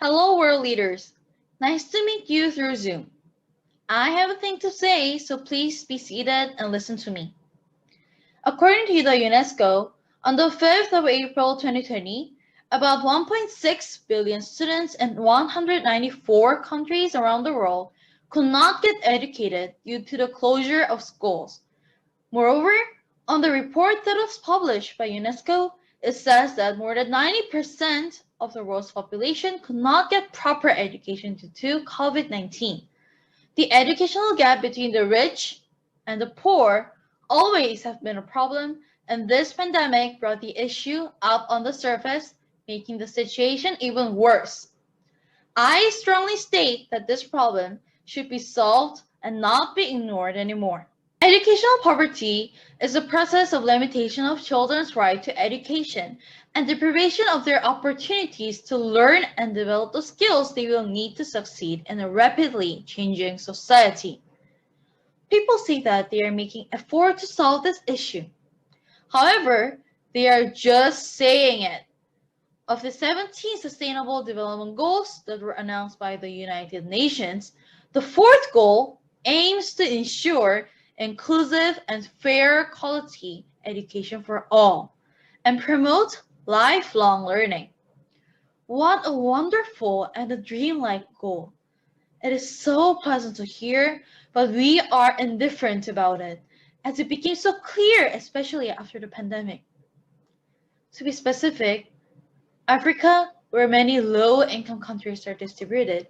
Hello, world leaders. Nice to meet you through Zoom. I have a thing to say, so please be seated and listen to me. According to the UNESCO, on the 5th of April 2020, about 1.6 billion students in 194 countries around the world could not get educated due to the closure of schools. Moreover, on the report that was published by UNESCO, it says that more than 90% of the world's population could not get proper education due to COVID-19. The educational gap between the rich and the poor always have been a problem, and this pandemic brought the issue up on the surface, making the situation even worse. I strongly state that this problem should be solved and not be ignored anymore. Educational poverty is the process of limitation of children's right to education and deprivation of their opportunities to learn and develop the skills they will need to succeed in a rapidly changing society. People say that they are making effort to solve this issue. However, they are just saying it. Of the 17 Sustainable Development Goals that were announced by the United Nations, the fourth goal aims to ensure inclusive and fair quality education for all and promote lifelong learning. What a wonderful and a dreamlike goal. It is so pleasant to hear, but we are indifferent about it as it became so clear, especially after the pandemic. To be specific, Africa, where many low-income countries are distributed,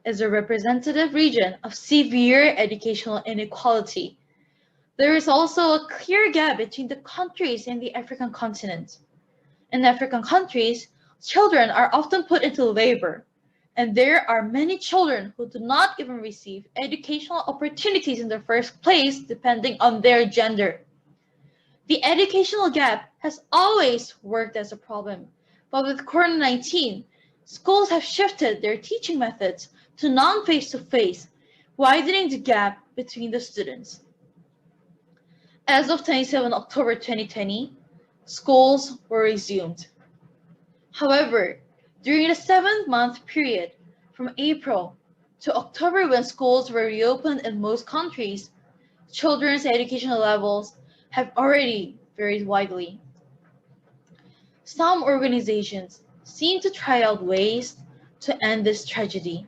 is a representative region of severe educational inequality. There is also a clear gap between the countries in the African continent. In African countries, children are often put into labor, and there are many children who do not even receive educational opportunities in the first place depending on their gender. The educational gap has always worked as a problem, but with COVID-19, schools have shifted their teaching methods to non-face-to-face, widening the gap between the students. As of 27 October 2020, schools were resumed. However, during the 7-month period from April to October when schools were reopened in most countries, children's educational levels have already varied widely. Some organizations seem to try out ways to end this tragedy.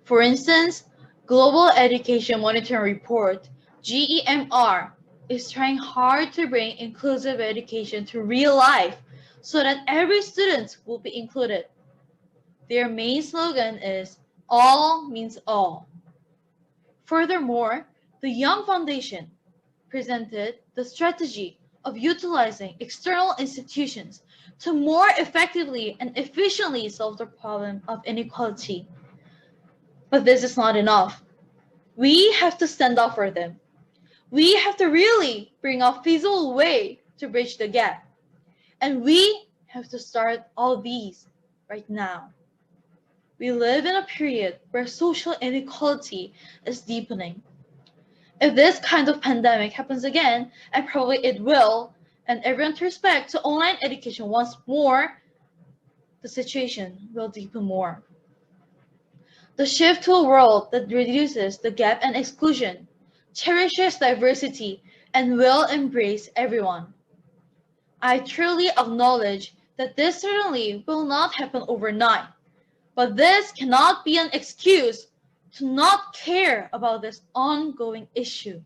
For instance, Global Education Monitoring Report, GEMR, is trying hard to bring inclusive education to real life so that every student will be included. Their main slogan is "All means all." Furthermore, the Young Foundation presented the strategy of utilizing external institutions to more effectively and efficiently solve the problem of inequality. But this is not enough. We have to stand up for them. We have to really bring a feasible way to bridge the gap. And we have to start all these right now. We live in a period where social inequality is deepening. If this kind of pandemic happens again, and probably it will, and everyone turns back to online education once more, the situation will deepen more. The shift to a world that reduces the gap and exclusion, cherishes diversity, and will embrace everyone. I truly acknowledge that this certainly will not happen overnight, but this cannot be an excuse to not care about this ongoing issue.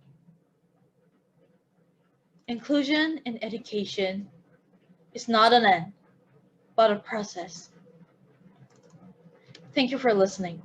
Inclusion in education is not an end, but a process. Thank you for listening.